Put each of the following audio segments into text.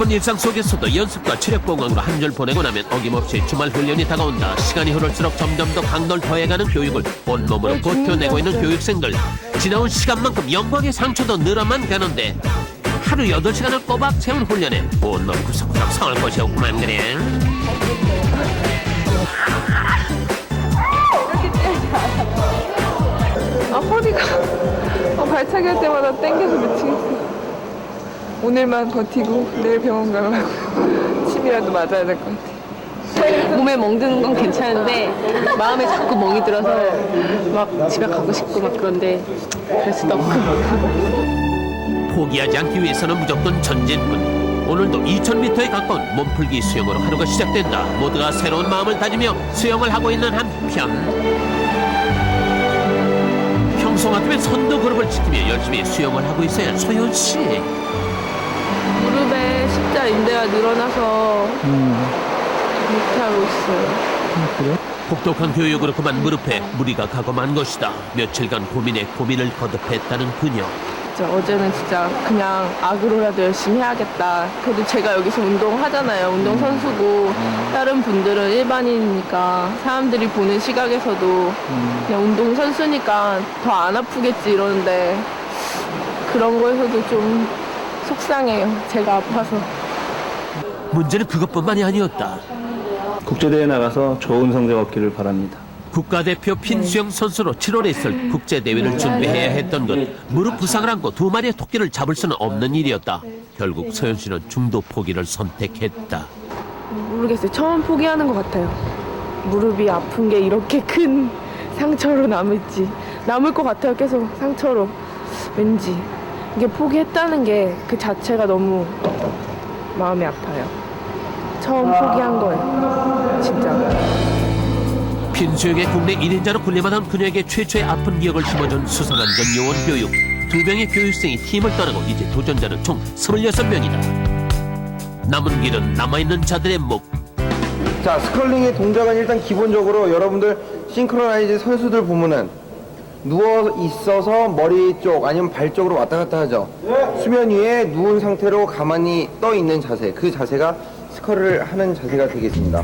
바쁜 일상 속에서도 연습과 체력 보강으로 한 줄 보내고 나면 어김없이 주말 훈련이 다가온다. 시간이 흐를수록 점점 더 강도를 더해가는 교육을 온몸으로 버텨내고 있는 교육생들. 지나온 시간만큼 영광의 상처도 늘어만 가는데 하루 8시간을 꼬박 채운 훈련에 온몸 구석구석 상할 것이 없구만 그래. 허리가 발차기 할 때마다 땡겨서 미치겠어. 오늘만 버티고 내일 병원 가려고 침이라도 맞아야 될 것 같아. 몸에 멍드는 건 괜찮은데 마음에 자꾸 멍이 들어서 막 집에 가고 싶고 막 그런데 그럴 수도 없고. 포기하지 않기 위해서는 무조건 전진뿐. 오늘도 2000m에 가까운 몸풀기 수영으로 하루가 시작된다. 모두가 새로운 마음을 다지며 수영을 하고 있는 한편 평소 같으면 선도 그룹을 지키며 열심히 수영을 하고 있어야 할 소연씨. 무릎에 십자 인대가 늘어나서 못하고 있어요. 혹독한 교육으로 그만 무릎에 무리가 가고 만 것이다. 며칠간 고민에 고민을 거듭했다는 그녀. 어제는 진짜 그냥 악으로라도 열심히 해야겠다. 그래도 제가 여기서 운동하잖아요. 운동선수고 다른 분들은 일반인이니까 사람들이 보는 시각에서도 그냥 운동선수니까 더 안 아프겠지 이러는데 그런 거에서도 좀 속상해요. 제가 아파서. 문제는 그것뿐만이 아니었다. 국제대회 나가서 좋은 성적 얻기를 바랍니다. 국가대표 핀수영 선수로 7월에 있을 국제대회를 준비해야 했던 것. 무릎 부상을 안고 2마리의 토끼를 잡을 수는 없는 일이었다. 결국 서연 씨는 중도 포기를 선택했다. 모르겠어요. 처음 포기하는 것 같아요. 무릎이 아픈 게 이렇게 큰 상처로 남을 것 같아요. 계속 상처로. 왠지 이게 포기했다는 게 그 자체가 너무 마음이 아파요. 처음 포기한 거예요. 진짜. 핀수영의 국내 1인자로 군림하던 그녀에게 최초의 아픈 기억을 심어준 수상안전 요원 교육. 2명의 교육생이 팀을 떠나고 이제 도전자는 총 26명이다. 남은 길은 남아있는 자들의 목. 자, 스컬링의 동작은 일단 기본적으로 여러분들 싱크로나이즈 선수들 보면은 누워 있어서 머리 쪽 아니면 발 쪽으로 왔다 갔다 하죠. 수면 위에 누운 상태로 가만히 떠 있는 자세, 그 자세가 스컬을 하는 자세가 되겠습니다.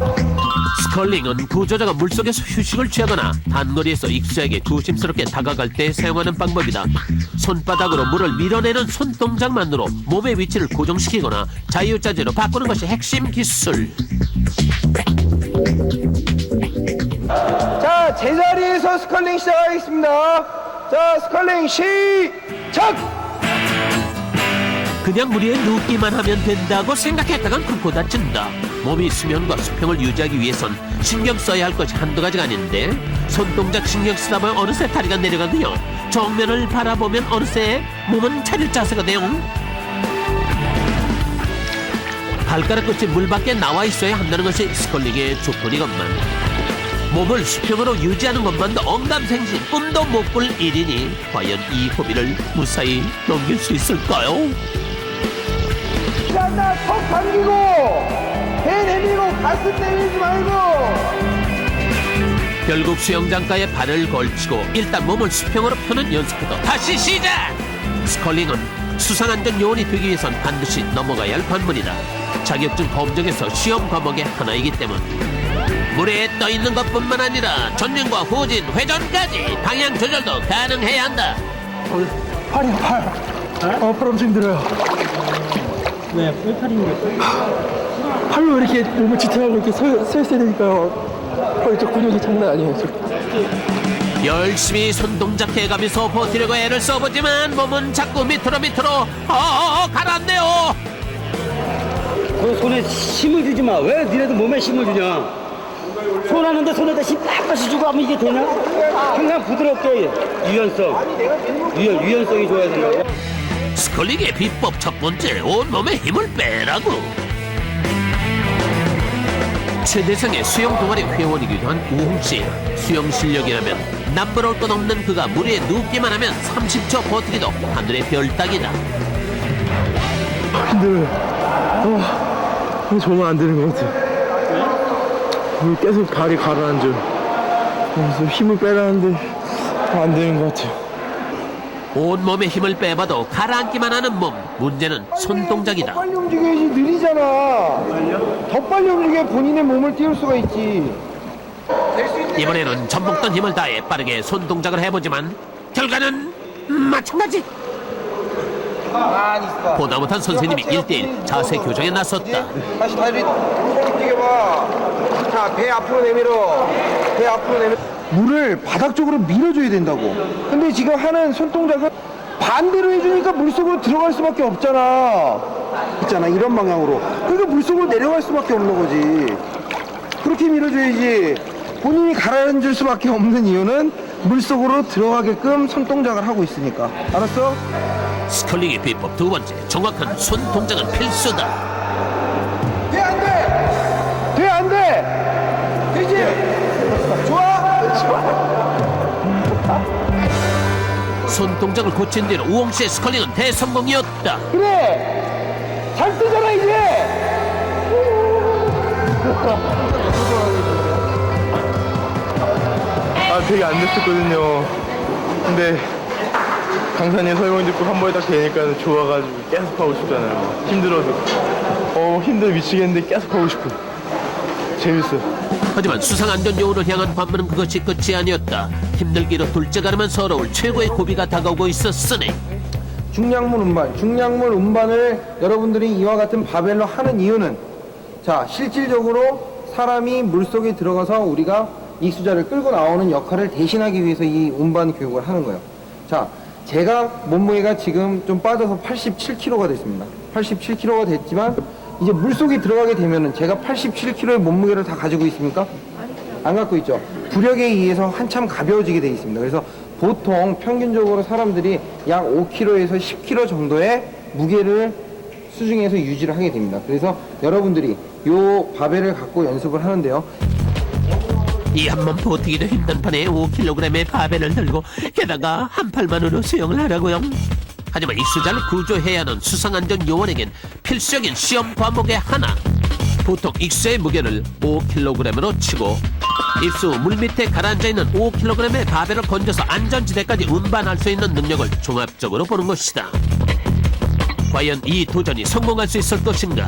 스컬링은 구조자가 물속에서 휴식을 취하거나 단거리에서 익수자에게 조심스럽게 다가갈 때 사용하는 방법이다. 손바닥으로 물을 밀어내는 손동작만으로 몸의 위치를 고정시키거나 자유자재로 바꾸는 것이 핵심 기술. 자, 제자리에서 스컬링 시작하겠습니다. 자, 스컬링 시작! 그냥 무리에 눕기만 하면 된다고 생각했다간 굶고 다친다. 몸이 수면과 수평을 유지하기 위해선 신경 써야 할 것이 한두 가지가 아닌데 손동작 신경 쓰다 보면 어느새 다리가 내려가고요. 정면을 바라보면 어느새 몸은 차릴 자세가 돼요. 발가락 끝이 물 밖에 나와 있어야 한다는 것이 스컬링의 조건이건만 몸을 수평으로 유지하는 것만도 언감생심 꿈도 못 꿀 일이니 과연 이 고비를 무사히 넘길 수 있을까요? 자, 턱 당기고 배 내밀고 가슴 내밀지 말고. 결국 수영장가에 발을 걸치고 일단 몸을 수평으로 펴는 연습부터 다시 시작! 스컬링은 수상안전 요원이 되기 위해선 반드시 넘어가야 할 관문이다. 자격증 검정에서 시험 과목의 하나이기 때문 물에 떠있는 것뿐만 아니라 전진과 후진, 회전까지 방향 조절도 가능해야 한다. 팔이요, 팔. 팔 엄청 힘들어요. 왜 팔인데? 팔로 이렇게 몸을 지탱하고 이렇게 서 있어야 되니까요. 저 근육이 장난 아니에요, 지금. 열심히 손동작해가면서 버티려고 애를 써보지만 몸은 자꾸 밑으로 가라앉네요. 그 손에 힘을 주지 마. 왜 니네도 몸에 힘을 주냐? 손 하는데 손에다 힘 빡빡이 주고 하면 이게 되냐? 항상 부드럽게 유연성이 좋아야 된다고. 스컬링의 비법 첫 번째, 온몸에 힘을 빼라고. 최대상의 수영 동아리 회원이기도 한 우홍씨. 수영 실력이라면 남부러울 것 없는 그가 물에 눕기만 하면 30초 버티기도 하늘의 별 따기다. 힘들어요. 정말 안 되는 것 같아요. 계속 발이 가라앉아. 그래서 힘을 빼라는데 안 되는 것 같아요. 온몸에 힘을 빼봐도 가라앉기만 하는 몸. 문제는 손 동작이다. 빨리 움직여야지. 느리잖아. 더 빨리 움직여야 본인의 몸을 띄울 수가 있지. 이번에는 전복던 힘을 다해 빠르게 손 동작을 해보지만 결과는 마찬가지. 보다 못한 선생님이 1대1 자세 교정에 나섰다. 다시 다리 움직여봐. 자, 배 앞으로 내밀어. 배 앞으로 내밀어. 물을 바닥 쪽으로 밀어줘야 된다고. 근데 지금 하는 손동작은 반대로 해주니까 물속으로 들어갈 수밖에 없잖아. 있잖아, 이런 방향으로. 그러니까 물속으로 내려갈 수밖에 없는 거지. 그렇게 밀어줘야지. 본인이 가라앉을 수밖에 없는 이유는 물속으로 들어가게끔 손동작을 하고 있으니까. 알았어? 스컬링의 비법 두 번째, 정확한 손 동작은 필수다. 돼, 안 돼! 돼, 안 돼! 되지? 좋아? 손 동작을 고친 뒤로 우홍 씨의 스컬링은 대성공이었다. 그래! 잘 뜨잖아, 이제! 아, 되게 안 됐었거든요. 근데 강사님 설명 듣고 한 번에 딱 되니까 좋아가지고 계속 하고 싶잖아요. 힘들어도. 힘들어 미치겠는데 계속 하고 싶어. 재밌어요. 하지만 수상안전 요원을 향한 반문은 그것이 끝이 아니었다. 힘들기로 둘째 가르면 서러울 최고의 고비가 다가오고 있었으니 중량물 운반. 중량물 운반을 여러분들이 이와 같은 바벨로 하는 이유는, 자, 실질적으로 사람이 물속에 들어가서 우리가 익수자를 끌고 나오는 역할을 대신하기 위해서 이 운반 교육을 하는 거예요. 자, 제가 몸무게가 지금 좀 빠져서 87kg가 됐습니다. 87kg가 됐지만 이제 물속에 들어가게 되면은 제가 87kg의 몸무게를 다 가지고 있습니까? 안 갖고 있죠. 부력에 의해서 한참 가벼워지게 돼 있습니다. 그래서 보통 평균적으로 사람들이 약 5kg에서 10kg 정도의 무게를 수중에서 유지를 하게 됩니다. 그래서 여러분들이 요 바벨을 갖고 연습을 하는데요. 이 한 몸 버티기도 힘든 판에 5kg의 바벨을 들고 게다가 한 팔만으로 수영을 하라고요. 하지만 익수자를 구조해야 하는 수상안전 요원에겐 필수적인 시험 과목의 하나. 보통 익수의 무게를 5kg으로 치고 입수 물 밑에 가라앉아 있는 5kg의 바벨을 건져서 안전지대까지 운반할 수 있는 능력을 종합적으로 보는 것이다. 과연 이 도전이 성공할 수 있을 것인가?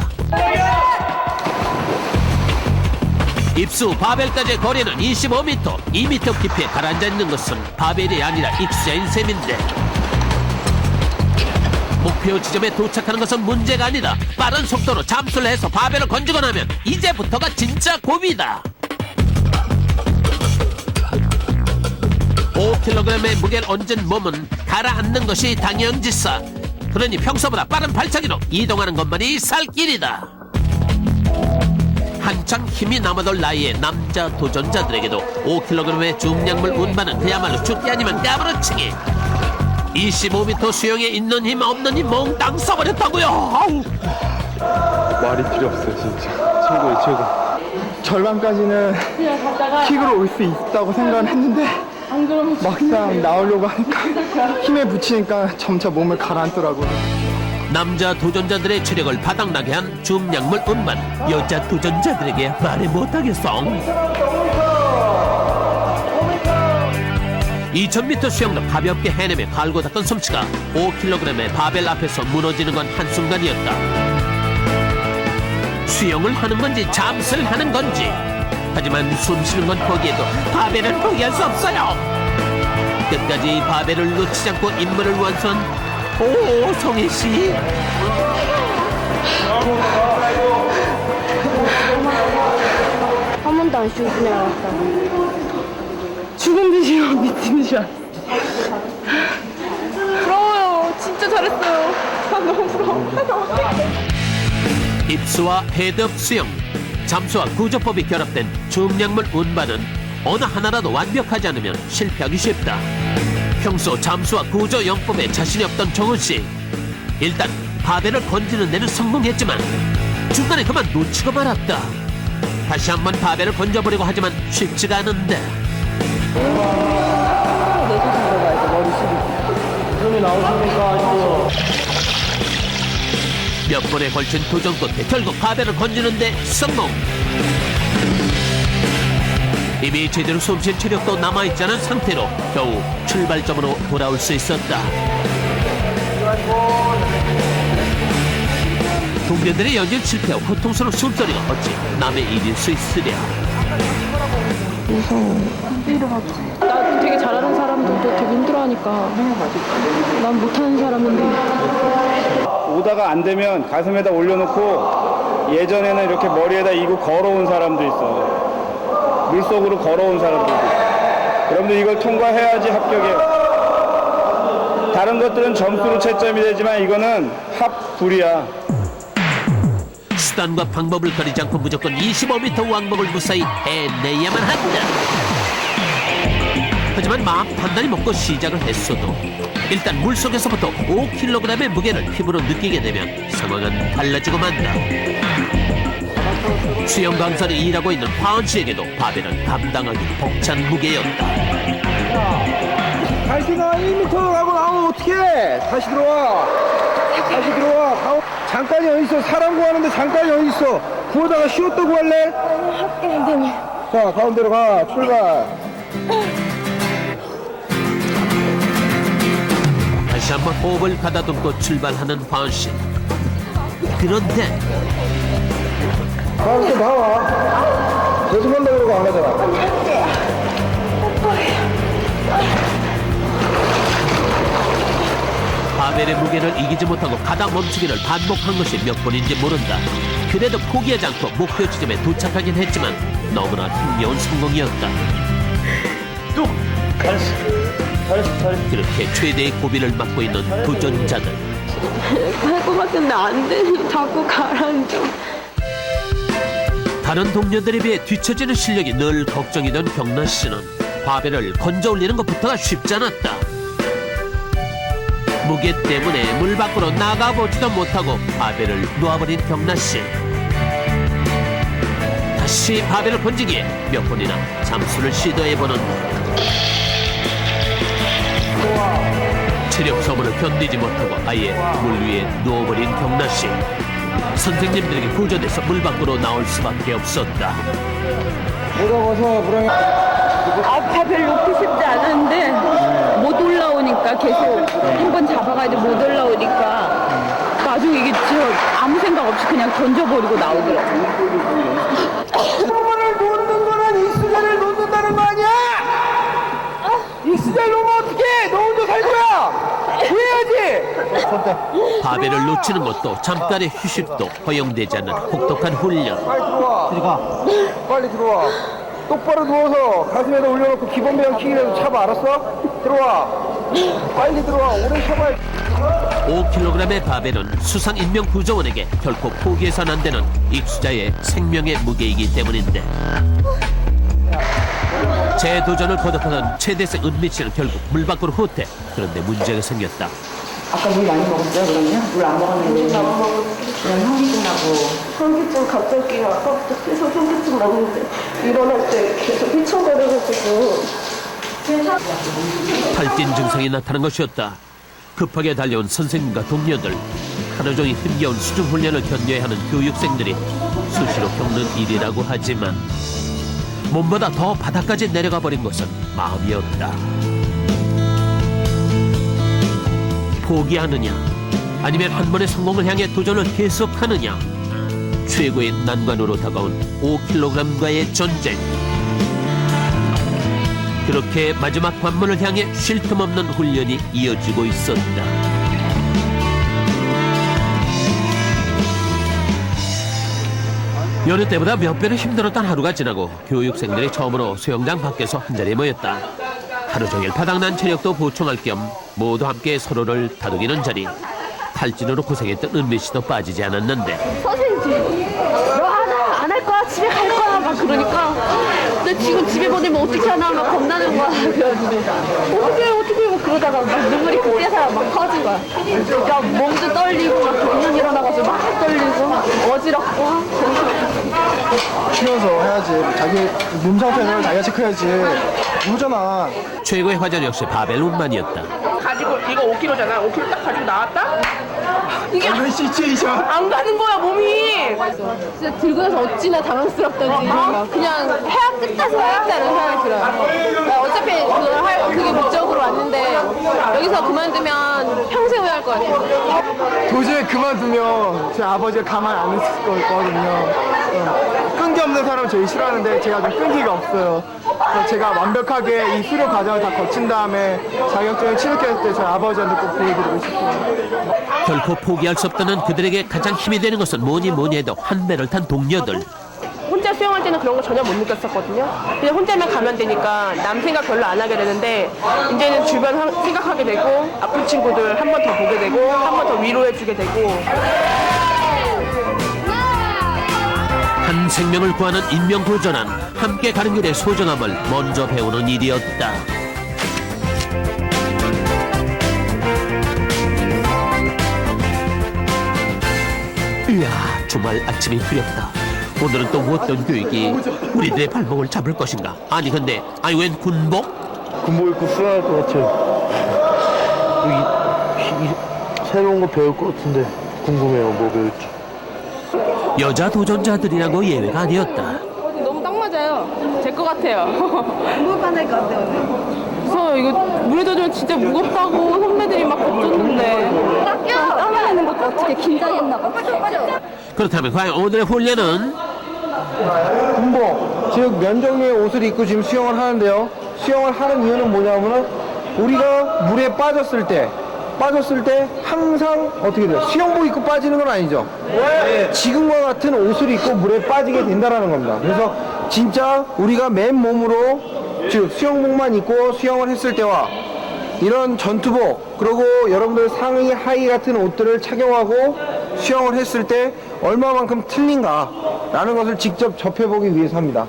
입수 바벨까지의 거리는 25m, 2m 깊이에 가라앉아 있는 것은 바벨이 아니라 익수자인 셈인데 목표 지점에 도착하는 것은 문제가 아니다. 빠른 속도로 잠수를 해서 바벨을 건지고 나면 이제부터가 진짜 고비다. 5kg의 무게를 얹은 몸은 가라앉는 것이 당연지사. 그러니 평소보다 빠른 발차기로 이동하는 것만이 살 길이다. 한창 힘이 남아돌 나이의 남자 도전자들에게도 5kg의 중량물 운반은 그야말로 죽기 아니면 까무러치기. 25m 수영에 있는 힘 없는 힘 몽땅 써버렸다고요. 아우. 말이 필요 없어요, 진짜. 최고예요, 최고. 절반까지는 킥으로 올 수 있다고 생각을 했는데 막상 나오려고 하니까 힘에 부치니까 점차 몸을 가라앉더라고요. 남자 도전자들의 체력을 바닥나게 한 중량물 운반. 여자 도전자들에게 말해 못하겠어. 2000m 수영도 가볍게 해내며 갈고 닦은 솜씨가 5kg의 바벨 앞에서 무너지는 건 한순간이었다. 수영을 하는 건지 잠수를 하는 건지, 하지만 숨쉬는 건 포기해도 바벨은 포기할 수 없어요. 끝까지 바벨을 놓치지 않고 임무를 완수한 오 성희씨. 한 번도 안 쉬고 그냥 왔다. 죽은 듯이 미치는 줄 알았어. 부러워요. 진짜 잘했어요. 아, 너무 부러워. 입수와 헤드업 수영, 잠수와 구조법이 결합된 중량물 운반은 어느 하나라도 완벽하지 않으면 실패하기 쉽다. 평소 잠수와 구조 영법에 자신이 없던 정훈씨, 일단 바벨을 건지는 데는 성공했지만 중간에 그만 놓치고 말았다. 다시 한번 바벨을 건져보려고 하지만 쉽지가 않은데 몇 번에 걸친 도전 끝에 결국 바벨을 건지는데 성공. 이미 제대로 숨쉴 체력도 남아있지 않은 상태로 겨우 출발점으로 돌아올 수 있었다. 동료들의 연일 실패와 고통스러운 숨소리가 어찌 남의 일일 수 있으랴. 나 되게 잘하는 사람들도 되게 힘들어하니까 난 못하는 사람인데 오다가 안 되면 가슴에다 올려놓고 예전에는 이렇게 머리에다 이고 걸어온 사람도 있어. 물속으로 걸어온 사람도 있어. 여러분들 이걸 통과해야지 합격이에요. 다른 것들은 점수로 채점이 되지만 이거는 합불이야. 수단과 방법을 가리지 않고 무조건 25m 왕복을 무사히 해내야만 한다. 하지만 마음 단단히 먹고 시작을 했어도 일단 물속에서부터 5kg의 무게를 피부로 느끼게 되면 상황은 달라지고 만다. 수영 강사로 일하고 있는 화은 씨에게도 바벨은 감당하기 벅찬 무게였다. 다시 나 1m 가고 나오면 어떡해? 다시 들어와. 다시 들어와. 잠깐이 어딨어? 사람 구하는데 잠깐이 어딨어? 구하다가 쉬었다 구할래? 자, 가운데로 가. 출발. 다시 한번 호흡을 가다듬고 출발하는 화은 씨. 그런데 가운데 나와. 계속 한다 그러고 안 하잖아. 바벨의 무게를 이기지 못하고 가다 멈추기를 반복한 것이 몇 번인지 모른다. 그래도 포기하지 않고 목표 지점에 도착하긴 했지만 너무나 힘겨운 성공이었다. 뚝! 잘했어. 그렇게 최대의 고비를 맞고 있는 도전자들. 할 것 같은데 안 되니 자꾸 가라앉아. 다른 동료들에 비해 뒤처지는 실력이 늘 걱정이던 경나 씨는 바벨을 건져 올리는 것부터가 쉽지 않았다. 무게 때문에 물 밖으로 나가보지도 못하고 바벨을 놓아버린 경나 씨. 다시 바벨을 건지기에 몇 번이나 잠수를 시도해보는 체력 소모를 견디지 못하고 아예 물 위에 누워버린 경나 씨. 선생님들에게 구조돼서 물 밖으로 나올 수밖에 없었다. 무더워서 불안해. 바벨 놓고 싶지 않은데 못 올라오니까 계속 한 번 잡아가지고 못 올라오니까 나중에 이게 진짜 아무 생각 없이 그냥 던져버리고 나오더라고요. 수건을 놓는 거는 익수자를 놓는다는 거 아니야? 익수자를 놓으면 어떡해? 너 혼자 살 거야. 구해야지. 바벨을 놓치는 것도 잠깐의 휴식도 허용되지 않는 혹독한 훈련. 빨리 들어와. 빨리 들어와. 똑바로 누워서 가슴에다 올려놓고 기본 배영 킥이라도 차봐. 알았어? 들어와. 빨리 들어와. 오래 참아야 5kg의 바벨은 수상 인명 구조원에게 결코 포기해서는 안 되는 익수자의 생명의 무게이기 때문인데 재도전을 거듭하던 최대생 은미 씨는 결국 물 밖으로 후퇴. 그런데 문제가 생겼다. 아까 물 많이 먹었어요, 그러면? 물 안 먹었는데 그냥 현기증 나고 현기증 갑자기 아까부터 계속 현기증 나는데 일어날 때 계속 휘청거려가지고 탈진 증상이 나타난 것이었다. 급하게 달려온 선생님과 동료들, 하루 종일 힘겨운 수중 훈련을 견뎌야 하는 교육생들이 수시로 겪는 일이라고 하지만 몸보다 더 바닥까지 내려가 버린 것은 마음이었다. 포기하느냐 아니면 한 번의 성공을 향해 도전을 계속하느냐. 최고의 난관으로 다가온 5kg과의 전쟁. 그렇게 마지막 관문을 향해 쉴 틈 없는 훈련이 이어지고 있었다. 여느 때보다 몇 배로 힘들었던 하루가 지나고 교육생들이 처음으로 수영장 밖에서 한자리에 모였다. 하루 종일 바닥난 체력도 보충할 겸 모두 함께 서로를 다독이는 자리. 탈진으로 고생했던 은미 씨도 빠지지 않았는데 선생님 너 하나 안 할 거야? 집에 갈 거야? 막 그러니까 나 지금 집에 보내면 어떻게 하나 막 겁나는 거야. 그래가지고 어떻게 막 그러다가 막 눈물이 그때서야 막 터진 거야. 그러니까 몸도 떨리고 막 병력 일어나가지고 막 떨리고 어지럽고 쉬면서 해야지. 자기 몸 상태를 자기가 체크해야지. 모르잖아. 최고의 화제는 역시 바벨 운만이었다. 가지고 이거 5kg잖아. 5kg 딱 가지고 나왔다? 이게 이런 시츄에이션. 안 가는 거야 몸이. 진짜 들고 나서 어찌나 당황스럽던지 그냥 해야 끝에서 해야겠다는 생각이 들어요. 나 어차피 그게 목적으로 왔는데 여기서 그만두면 평생 후회할 것 같아요. 도저히 그만두면 제 아버지가 가만 안 있을 거거든요. 끈기 없는 사람을 제일 싫어하는데 제가 좀 끈기가 없어요. 그래서 제가 완벽하게 이 수료 과정을 다 거친 다음에 자격증을 취득했을 때 저희 아버지한테 꼭 보여드리고 싶어요. 결코 포기할 수 없다는 그들에게 가장 힘이 되는 것은 뭐니 해도 한 배를 탄 동료들. 혼자 수영할 때는 그런 거 전혀 못 느꼈었거든요. 그냥 혼자만 가면 되니까 남 생각 별로 안 하게 되는데 이제는 주변 생각하게 되고 아픈 친구들 한 번 더 보게 되고 한 번 더 위로해주게 되고. 한 생명을 구하는 인명구조는 함께 가는 길의 소중함을 먼저 배우는 일이었다. 이야, 주말 아침이 두렵다. 오늘은 또 어떤 교육이 우리들의 발목을 잡을 것인가? 아니 근데 웬 군복? 군복 입고 수영할 것 같아요. 새로운 거 배울 것 같은데 궁금해요. 뭐 배울지. 여자 도전자들이라고 예외가 아니었다. 너무 딱 맞아요. 제 것 같아요. 무겁다니까 어때요? 무서워요. 이거 물에 젖으면 진짜 무겁다고 선배들이 막 걱정했는데. 땀나는 것도 어떻게 긴장했나 봐. 그렇다면 과연 오늘의 훈련은? 군복, 즉 면정리의 옷을 입고 지금 수영을 하는데요. 수영을 하는 이유는 뭐냐면은 우리가 물에 빠졌을 때 항상 어떻게 돼요? 수영복 입고 빠지는 건 아니죠. 지금과 같은 옷을 입고 물에 빠지게 된다라는 겁니다. 그래서 진짜 우리가 맨몸으로 즉 수영복만 입고 수영을 했을 때와 이런 전투복 그리고 여러분들 상의 하의 같은 옷들을 착용하고 수영을 했을 때 얼마만큼 틀린가 라는 것을 직접 접해보기 위해서 합니다.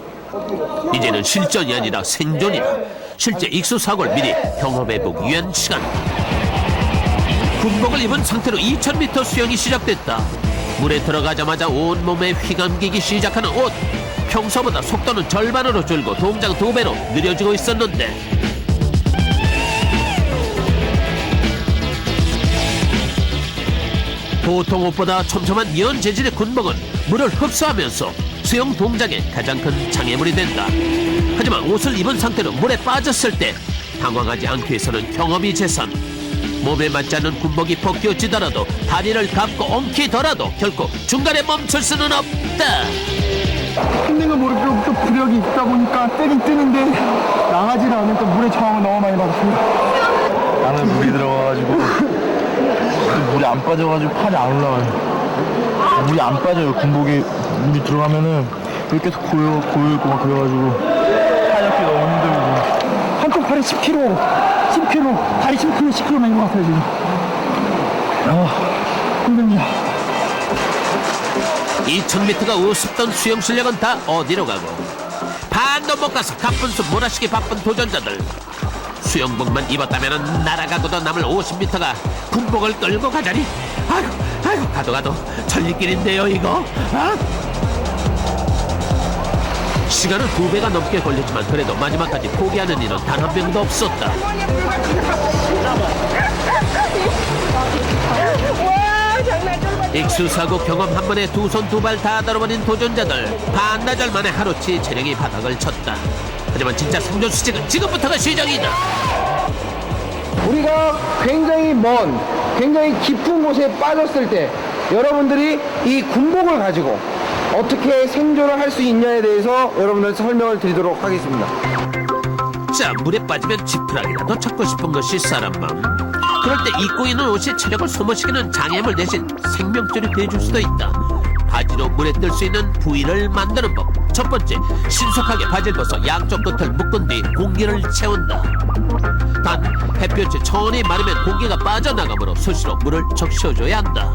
이제는 실전이 아니라 생존이다. 실제 익수 사고를 미리 경험해보기 위한 시간. 군복을 입은 상태로 2000m 수영이 시작됐다. 물에 들어가자마자 온몸에 휘감기기 시작하는 옷. 평소보다 속도는 절반으로 줄고 동작 2배로 느려지고 있었는데 보통 옷보다 촘촘한 연 재질의 군복은 물을 흡수하면서 수영 동작에 가장 큰 장애물이 된다. 하지만 옷을 입은 상태로 물에 빠졌을 때 당황하지 않기 위해서는 경험이 재산. 몸에 맞지 않는 군복이 벗겨지더라도 다리를 감고 엉키더라도 결코 중간에 멈출 수는 없다. 힘든 걸 모르고 또 부력이 있다 보니까 뜨긴 뜨는데 나가지를 않으니까 물에 저항을 너무 많이 받았습니다. 나는 물이 들어가가지고 물이 안 빠져가지고 팔이 안 올라와요. 물이 안 빠져요. 군복에 물이 들어가면은 이렇게 계속 고여있고 막 그래가지고 팔 잡기 너무 힘들고. 한쪽 팔에 10kg, 다리 10kg만 있는 것 같아요 지금. 힘듭니다. 2000m가 우습던 수영 실력은 다 어디로 가고 반도 못 가서 가뿐수 몰아쉬기 바쁜 도전자들. 수영복만 입었다면 날아가고도 남을 50m가 군복을 끌고 가자니 아이고 가도 천리길인데요 이거. 시간은 2배가 넘게 걸렸지만 그래도 마지막까지 포기하는 이는 단 한 명도 없었다. 익수사고 경험 한 번에 2손 2발 다 다뤄버린 도전자들. 반나절 만에 하루치 체력이 바닥을 쳤다. 하지만 진짜 생존 수직은 지금부터가 시작이다. 우리가 굉장히 굉장히 깊은 곳에 빠졌을 때 여러분들이 이 군복을 가지고 어떻게 생존을 할 수 있냐에 대해서 여러분들한테 설명을 드리도록 하겠습니다. 자, 물에 빠지면 지푸라기라도 찾고 싶은 것이 사람 마음. 그럴 때 입고 있는 옷이 체력을 소모시키는 장애물 대신 생명줄이 돼줄 수도 있다. 바지로 물에 뜰 수 있는 부위를 만드는 법. 첫 번째, 신속하게 바지를 벗어 양쪽 끝을 묶은 뒤 공기를 채운다. 단, 햇볕이 천천히 마르면 공기가 빠져나가므로 수시로 물을 적셔줘야 한다.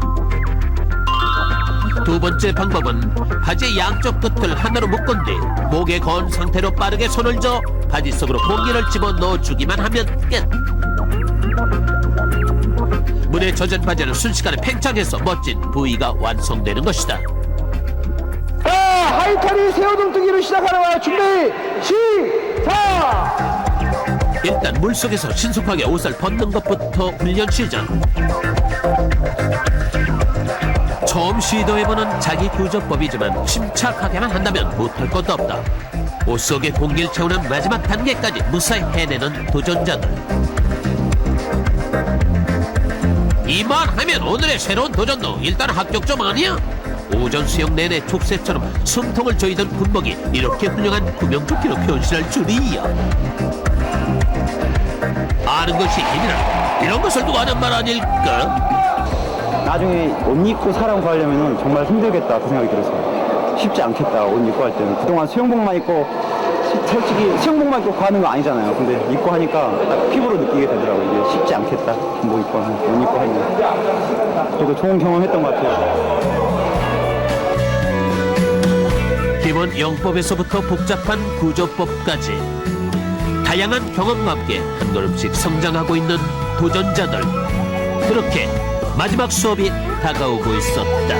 두 번째 방법은 바지의 양쪽 끝을 하나로 묶은 뒤 목에 건 상태로 빠르게 손을 저 바지 속으로 공기를 집어넣어 주기만 하면 끝. 물에 젖은 바지는 순식간에 팽창해서 멋진 부위가 완성되는 것이다. 자, 하이타리 새우등뜨기를 시작하는 거야. 준비, 시작! 일단 물속에서 신속하게 옷을 벗는 것부터 훈련 시작. 처음 시도해보는 자기 구조법이지만 침착하게만 한다면 못할 것도 없다. 옷 속에 공기를 채우는 마지막 단계까지 무사히 해내는 도전자들. 이만하면 오늘의 새로운 도전도 일단 합격점 아니야? 오전 수영 내내 족쇄처럼 숨통을 조이던 군복이 이렇게 훌륭한 구명조끼로 변신할 줄이야. 아는 것이 힘이라 이런 것을 누가 하는 말 아닐까? 나중에 옷 입고 사람 구하려면 정말 힘들겠다 그 생각이 들었어요. 쉽지 않겠다 옷 입고 할 때는. 그동안 수영복만 입고 솔직히 수영복만 입고 구하는 거 아니잖아요. 근데 입고 하니까 딱 피부로 느끼게 되더라고요. 이게 쉽지 않겠다 뭐 입고 하면, 옷 입고 하면. 그래도 좋은 경험했던 것 같아요. 기본 영법에서부터 복잡한 구조법까지 다양한 경험과 함께 한 걸음씩 성장하고 있는 도전자들. 그렇게 마지막 수업이 다가오고 있었다.